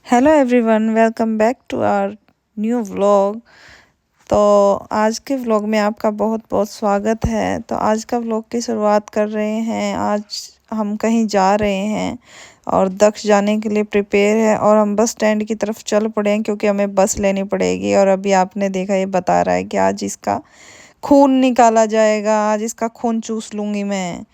Hello everyone, welcome back to our new vlog. तो आज के व्लॉग में आपका बहुत बहुत स्वागत है। तो आज का व्लॉग की शुरुआत कर रहे हैं। आज हम कहीं जा रहे हैं और दक्ष जाने के लिए प्रिपेयर है और हम बस स्टैंड की तरफ चल पड़े हैं क्योंकि हमें बस लेनी पड़ेगी। और अभी आपने देखा, ये बता रहा है कि आज इसका खून निकाला जाएगा, आज इसका खून चूस लूँगी मैं।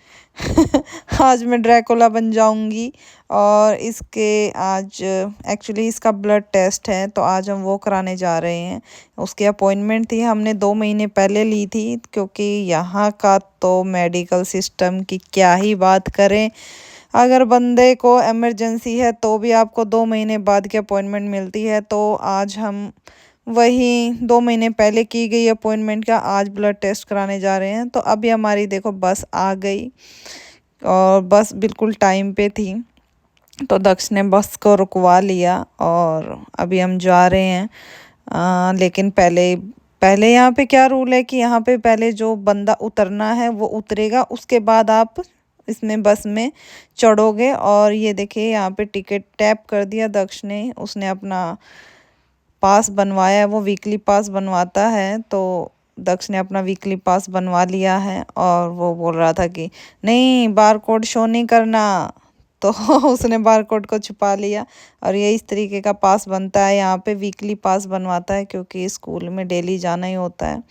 आज मैं ड्रैकुला बन जाऊंगी। और इसके आज एक्चुअली इसका ब्लड टेस्ट है, तो आज हम वो कराने जा रहे हैं। उसकी अपॉइंटमेंट थी, हमने 2 महीने पहले ली थी, क्योंकि यहाँ का तो मेडिकल सिस्टम की क्या ही बात करें। अगर बंदे को इमरजेंसी है तो भी आपको 2 महीने बाद की अपॉइंटमेंट मिलती है। तो आज हम वही 2 महीने पहले की गई अपॉइंटमेंट का आज ब्लड टेस्ट कराने जा रहे हैं। तो अभी हमारी देखो बस आ गई और बस बिल्कुल टाइम पे थी, तो दक्ष ने बस को रुकवा लिया और अभी हम जा रहे हैं। लेकिन पहले पहले यहाँ पे क्या रूल है कि यहाँ पे पहले जो बंदा उतरना है वो उतरेगा, उसके बाद आप इसमें बस में चढ़ोगे। और ये देखिए, यहाँ पे टिकट टैप कर दिया दक्ष ने, उसने अपना पास बनवाया है, वो वीकली पास बनवाता है। तो दक्ष ने अपना वीकली पास बनवा लिया है और वो बोल रहा था कि नहीं, बार कोड शो नहीं करना। तो उसने बार कोड को छुपा लिया। और ये इस तरीके का पास बनता है, यहाँ पे वीकली पास बनवाता है क्योंकि स्कूल में डेली जाना ही होता है।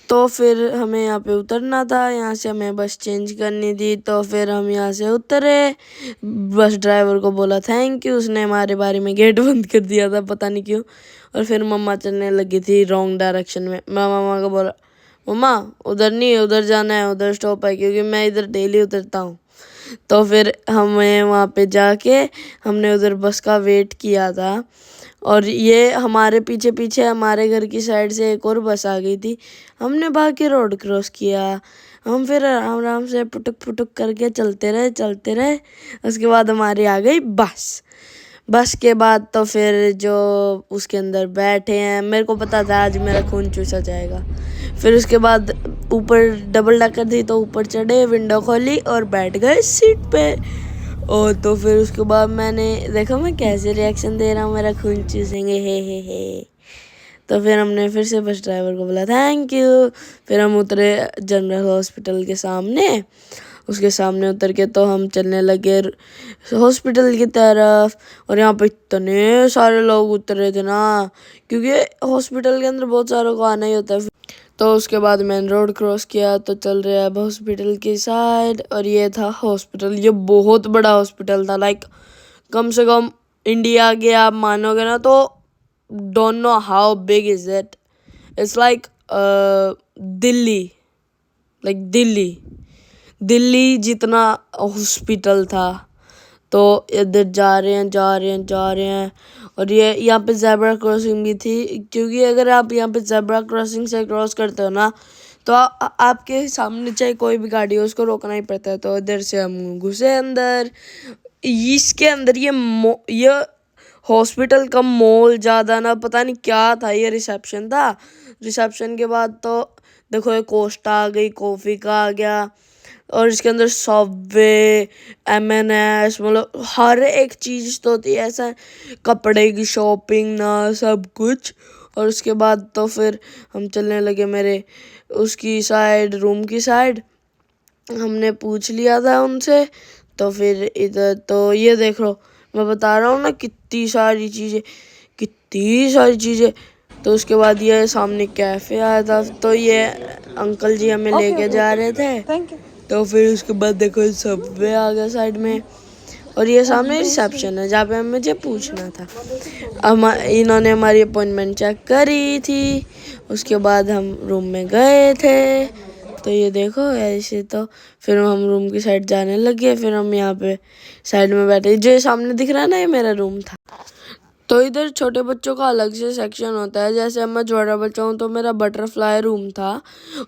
तो फिर हमें यहाँ पे उतरना था, यहाँ से हमें बस चेंज करनी थी। तो फिर हम यहाँ से उतरे, बस ड्राइवर को बोला थैंक यू, उसने हमारे बारे में गेट बंद कर दिया था, पता नहीं क्यों। और फिर मम्मा चलने लगी थी रॉन्ग डायरेक्शन में। मैं मम्मा को बोला, मम्मा उधर नहीं, उधर जाना है, उधर स्टॉप है, क्योंकि मैं इधर डेली उतरता हूँ। तो फिर हमें वहाँ पे जाके हमने उधर बस का वेट किया था। और ये हमारे पीछे पीछे हमारे घर की साइड से एक और बस आ गई थी। हमने भाग के रोड क्रॉस किया। हम फिर आराम आराम से पुटुक पुटुक करके चलते रहे। उसके बाद हमारी आ गई बस। बस के बाद तो फिर जो उसके अंदर बैठे हैं, मेरे को पता था आज मेरा खून चूसा जाएगा। फिर उसके बाद ऊपर डबल डकर थी, तो ऊपर चढ़े, विंडो खोली और बैठ गए सीट पे। और तो फिर उसके बाद मैंने देखा मैं कैसे रिएक्शन दे रहा हूँ, मेरा खून चूसेंगे, हे। तो फिर हमने फिर से बस ड्राइवर को बोला थैंक यू। फिर हम उतरे जनरल हॉस्पिटल के सामने। उसके सामने उतर के तो हम चलने लगे हॉस्पिटल की तरफ। और यहाँ पे इतने सारे लोग उतरे थे ना, क्योंकि हॉस्पिटल के अंदर बहुत सारों को आना ही होता है। तो उसके बाद मैंने रोड क्रॉस किया, तो चल रहे अब हॉस्पिटल की साइड। और ये था हॉस्पिटल, ये बहुत बड़ा हॉस्पिटल था, लाइक कम से कम इंडिया के, आप मानोगे ना तो don't know how big is it. It's like Delhi, like Delhi जितना हॉस्पिटल था। तो इधर जा रहे हैं। और ये यहाँ पे ज़ेब्रा क्रॉसिंग भी थी, क्योंकि अगर आप यहाँ पे ज़ेब्रा क्रॉसिंग से क्रॉस करते हो ना, तो आपके सामने चाहे कोई भी गाड़ी हो, उसको रोकना ही पड़ता है। तो इधर से हम घुसे अंदर। इसके अंदर ये हॉस्पिटल का मॉल ज़्यादा ना, पता नहीं क्या था, ये रिसेप्शन था। रिसेप्शन के बाद तो देखो ये कोस्टा आ गई, कॉफ़ी का आ गया। और इसके अंदर सबवे, M&S, मतलब हर एक चीज़ तो होती है, ऐसा कपड़े की शॉपिंग ना, सब कुछ। और उसके बाद तो फिर हम चलने लगे मेरे उसकी साइड, रूम की साइड। हमने पूछ लिया था उनसे। तो फिर इधर तो ये देख लो, मैं बता रहा हूँ ना, कितनी सारी चीज़ें। तो उसके बाद ये सामने कैफ़े आया था, तो ये अंकल जी हमें लेके जा रहे थे। Thank you. तो फिर उसके बाद देखो सबवे आ गया साइड में। और ये सामने रिसेप्शन है जहाँ पे मुझे पूछना था। इन्होंने हमारी अपॉइंटमेंट चेक करी थी। उसके बाद हम रूम में गए थे। तो ये देखो ऐसे, तो फिर हम रूम की साइड जाने लगे। फिर हम यहाँ पे साइड में बैठे, जो सामने दिख रहा है ना, ये मेरा रूम था। तो इधर छोटे बच्चों का अलग से सेक्शन होता है। जैसे मैं छोटा बच्चा हूँ तो मेरा बटरफ्लाई रूम था।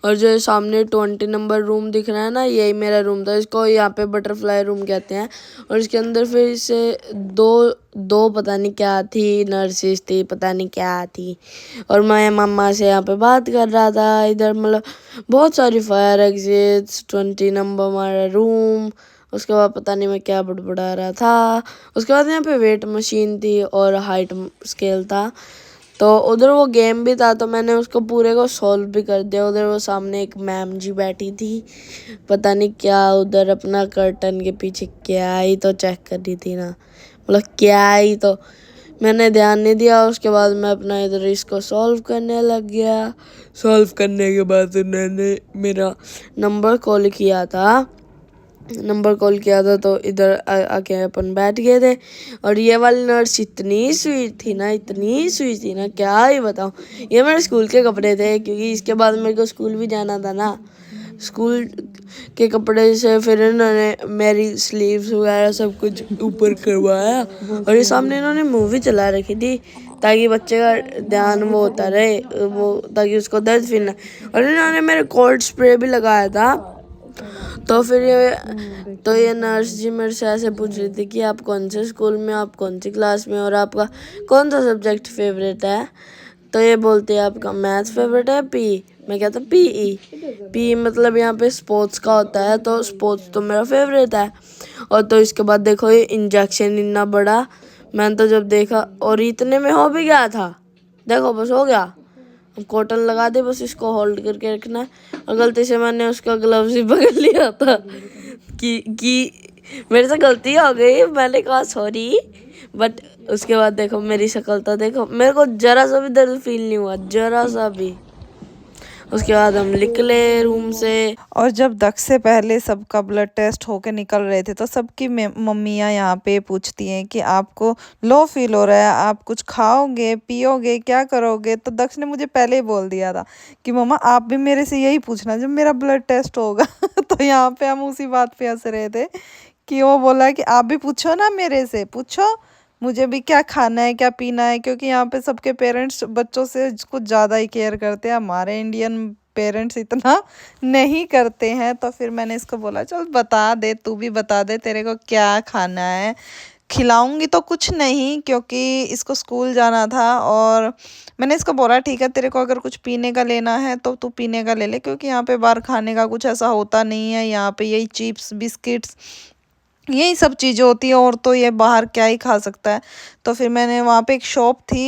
और जो सामने 20 नंबर रूम दिख रहा है ना, यही मेरा रूम था। इसको यहाँ पे बटरफ्लाई रूम कहते हैं। और इसके अंदर फिर से दो पता नहीं क्या थी, नर्सिस थी, पता नहीं क्या थी। और मैं मम्मा से यहाँ पे बात कर रहा था। इधर मतलब बहुत सारी फायर एग्जिट्स, 20 नंबर हमारा रूम, उसके बाद पता नहीं मैं क्या बड़बड़ा रहा था। उसके बाद यहाँ पे वेट मशीन थी और हाइट स्केल था। तो उधर वो गेम भी था, तो मैंने उसको पूरे को सॉल्व भी कर दिया। उधर वो सामने एक मैम जी बैठी थी, पता नहीं क्या उधर अपना कर्टन के पीछे क्या ही तो चेक कर रही थी ना, मतलब क्या ही तो मैंने ध्यान नहीं दिया। उसके बाद मैं अपना इधर इसको सॉल्व करने लग गया। सॉल्व करने के बाद उन्होंने मेरा नंबर कॉल किया था तो इधर आके अपन बैठ गए थे। और ये वाली नर्स इतनी स्वीट थी ना, क्या ही बताऊँ। ये मेरे स्कूल के कपड़े थे, क्योंकि इसके बाद मेरे को स्कूल भी जाना था ना। स्कूल के कपड़े से फिर इन्होंने मेरी स्लीव्स वगैरह सब कुछ ऊपर करवाया। और ये सामने इन्होंने मूवी चला रखी थी, ताकि बच्चे का ध्यान वो होता रहे, वो ताकि उसको दर्द फील ना। और इन्होंने मेरे कोल्ड स्प्रे भी लगाया था। तो फिर ये नर्स जी मेरे से ऐसे पूछ रही थी कि आप कौन से स्कूल में, आप कौन सी क्लास में, और आपका कौन सा सब्जेक्ट फेवरेट है। तो ये बोलती है आपका मैथ्स फेवरेट है, पी। मैं कहता पी मतलब यहाँ पे स्पोर्ट्स का होता है, तो स्पोर्ट्स तो मेरा फेवरेट है। और तो इसके बाद देखो ये इंजेक्शन इतना बड़ा, मैंने तो जब देखा और इतने में हो भी गया था। देखो बस हो गया, कॉटन लगा दे, बस इसको होल्ड करके रखना है। और गलती से मैंने उसका ग्लव्स ही पकड़ लिया था कि मेरे से गलती हो गई, मैंने कहा सॉरी। बट उसके बाद देखो मेरी शक्ल तो देखो, मेरे को जरा सा भी दर्द फील नहीं हुआ, जरा सा भी। उसके बाद हम निकले रूम से। और जब दक्ष से पहले सबका ब्लड टेस्ट होके निकल रहे थे, तो सबकी मम्मियाँ यहाँ पे पूछती हैं कि आपको लो फील हो रहा है, आप कुछ खाओगे पियोगे क्या करोगे। तो दक्ष ने मुझे पहले ही बोल दिया था कि मम्मा आप भी मेरे से यही पूछना जब मेरा ब्लड टेस्ट होगा। तो यहाँ पे हम उसी बात पे हंस रहे थे कि वो बोला कि आप भी पूछो ना, मेरे से पूछो मुझे भी क्या खाना है क्या पीना है, क्योंकि यहाँ पे सबके पेरेंट्स बच्चों से कुछ ज़्यादा ही केयर करते हैं। हमारे इंडियन पेरेंट्स इतना नहीं करते हैं। तो फिर मैंने इसको बोला चल बता दे, तू भी बता दे तेरे को क्या खाना है। खिलाऊंगी तो कुछ नहीं, क्योंकि इसको स्कूल जाना था। और मैंने इसको बोला ठीक है, तेरे को अगर कुछ पीने का लेना है तो तू पीने का ले ले, क्योंकि यहाँ पे बाहर खाने का कुछ ऐसा होता नहीं है। यहाँ पे यही चिप्स बिस्किट्स यही सब चीज़ें होती है, और तो ये बाहर क्या ही खा सकता है। तो फिर मैंने वहाँ पे एक शॉप थी,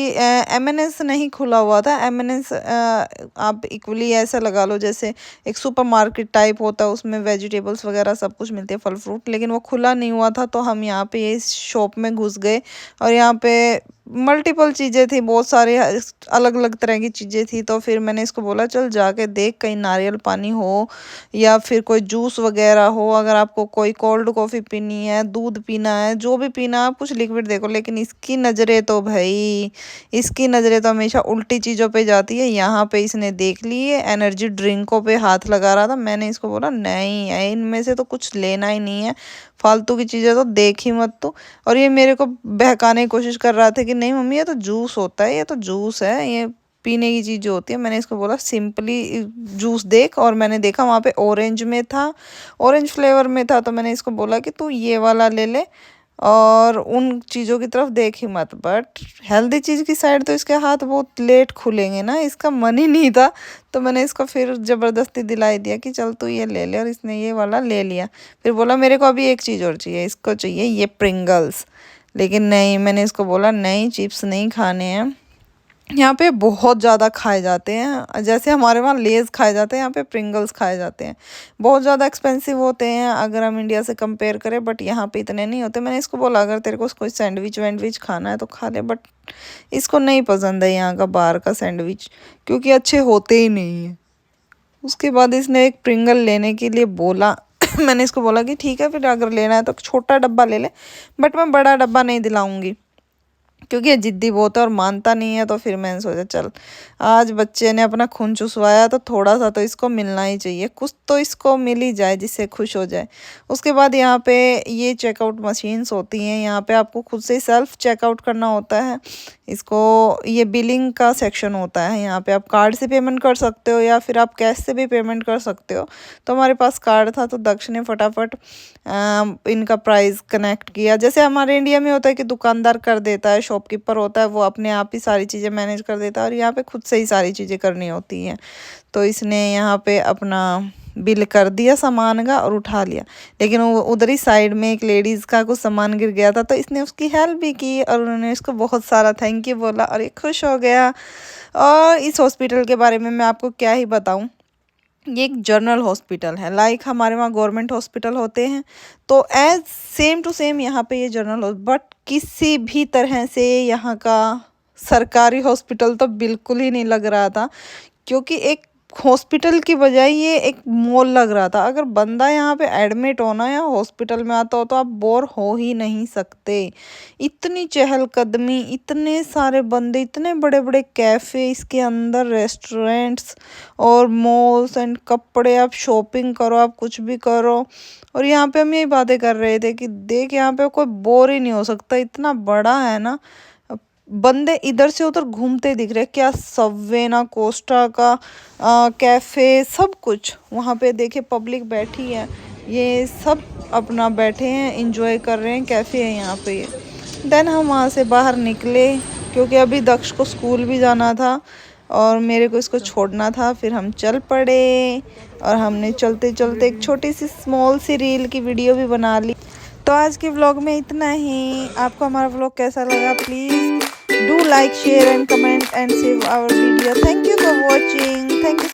M&S नहीं खुला हुआ था। M&S आप इक्वली ऐसा लगा लो जैसे एक सुपरमार्केट टाइप होता है, उसमें वेजिटेबल्स वगैरह सब कुछ मिलते हैं, फल फ्रूट, लेकिन वो खुला नहीं हुआ था। तो हम यहाँ पे इस शॉप में घुस गए, और यहाँ पे मल्टीपल चीज़ें थी, बहुत सारे अलग अलग तरह की चीज़ें थी। तो फिर मैंने इसको बोला चल जाके देख कहीं नारियल पानी हो या फिर कोई जूस वगैरह हो, अगर आपको कोई कोल्ड कॉफ़ी पीनी है, दूध पीना है, जो भी पीना है आप कुछ लिक्विड देखो। लेकिन इसकी नज़रें तो भाई, इसकी नज़रें तो हमेशा उल्टी चीज़ों पे जाती है। यहाँ पे इसने देख ली है, एनर्जी ड्रिंकों पे हाथ लगा रहा था। मैंने इसको बोला नहीं इनमें से तो कुछ लेना ही नहीं है, फालतू की चीज़ें तो देख ही मत तू। और ये मेरे को बहकाने की कोशिश कर रहा था कि नहीं मम्मी ये तो जूस होता है, ये तो जूस है, ये पीने की चीज़ जो होती है। मैंने इसको बोला सिंपली जूस देख, और मैंने देखा वहाँ पे ऑरेंज में था, ऑरेंज फ्लेवर में था। तो मैंने इसको बोला कि तू ये वाला ले ले, और उन चीज़ों की तरफ देख ही मत। बट हेल्दी चीज़ की साइड तो इसके हाथ बहुत लेट खुलेंगे ना, इसका मन ही नहीं था। तो मैंने इसको फिर ज़बरदस्ती दिलाई दिया कि चल तू ये ले ले, और इसने ये वाला ले लिया। फिर बोला मेरे को अभी एक चीज़ और चाहिए, इसको चाहिए ये प्रिंगल्स। लेकिन नहीं, मैंने इसको बोला नहीं चिप्स नहीं खाने हैं। यहाँ पे बहुत ज़्यादा खाए जाते हैं, जैसे हमारे वहाँ लेज़ खाए जाते हैं, यहाँ पे प्रिंगल्स खाए जाते हैं। बहुत ज़्यादा एक्सपेंसिव होते हैं अगर हम इंडिया से कंपेयर करें, बट यहाँ पे इतने नहीं होते। मैंने इसको बोला अगर तेरे को कोई सैंडविच वैंडविच खाना है तो खा ले, बट इसको नहीं पसंद है यहाँ का बाहर का सैंडविच, क्योंकि अच्छे होते ही नहीं हैं। उसके बाद इसने एक प्रिंगल लेने के लिए बोला। मैंने इसको बोला कि ठीक है फिर अगर लेना है तो छोटा डब्बा ले ले, बट मैं बड़ा डब्बा नहीं दिलाऊंगी, क्योंकि ये ज़िद्दी बहुत है और मानता नहीं है। तो फिर मैंने सोचा चल आज बच्चे ने अपना खून चुसवाया तो थोड़ा सा तो इसको मिलना ही चाहिए, कुछ तो इसको मिल ही जाए जिससे खुश हो जाए। उसके बाद यहाँ पे ये चेकआउट मशीन्स होती हैं, यहाँ पे आपको खुद से सेल्फ चेकआउट करना होता है। इसको ये बिलिंग का सेक्शन होता है, यहाँ पे आप कार्ड से पेमेंट कर सकते हो या फिर आप कैश से भी पेमेंट कर सकते हो। तो हमारे पास कार्ड था, तो दक्ष ने फटाफट इनका प्राइस कनेक्ट किया। जैसे हमारे इंडिया में होता है कि दुकानदार कर देता है, शॉपकीपर होता है, वो अपने आप ही सारी चीज़ें मैनेज कर देता है, और यहाँ पे खुद से ही सारी चीज़ें करनी होती हैं। तो इसने यहाँ पे अपना बिल कर दिया सामान का और उठा लिया। लेकिन वो उधर ही साइड में एक लेडीज़ का कुछ सामान गिर गया था, तो इसने उसकी हेल्प भी की और उन्होंने इसको बहुत सारा थैंक यू बोला और ये खुश हो गया। और इस हॉस्पिटल के बारे में मैं आपको क्या ही बताऊं, ये एक जनरल हॉस्पिटल है। लाइक हमारे वहाँ गवर्नमेंट हॉस्पिटल होते हैं, तो एज सेम टू सेम यहाँ पे ये जनरल, बट किसी भी तरह से यहाँ का सरकारी हॉस्पिटल तो बिल्कुल ही नहीं लग रहा था, क्योंकि एक हॉस्पिटल की बजाय ये एक मॉल लग रहा था। अगर बंदा यहाँ पे एडमिट होना या हॉस्पिटल में आता हो तो आप बोर हो ही नहीं सकते। इतनी चहलकदमी, इतने सारे बंदे, इतने बड़े बड़े कैफ़े इसके अंदर, रेस्टोरेंट्स और मॉल्स एंड कपड़े, आप शॉपिंग करो, आप कुछ भी करो। और यहाँ पे हम यही बातें कर रहे थे कि देख यहाँ पे कोई बोर ही नहीं हो सकता, इतना बड़ा है ना। बंदे इधर से उधर घूमते दिख रहे, क्या सबवे ना कोस्टा का कैफ़े सब कुछ वहाँ पे। देखे पब्लिक बैठी है, ये सब अपना बैठे हैं, इंजॉय कर रहे हैं, कैफ़े है यहाँ पे। देन हम वहाँ से बाहर निकले, क्योंकि अभी दक्ष को स्कूल भी जाना था और मेरे को इसको छोड़ना था। फिर हम चल पड़े और हमने चलते चलते एक छोटी सी स्मॉल सी रील की वीडियो भी बना ली। तो आज के व्लॉग में इतना ही। आपको हमारा व्लॉग कैसा लगा, please do like, share and comment and save our video. Thank you for watching. Thank you.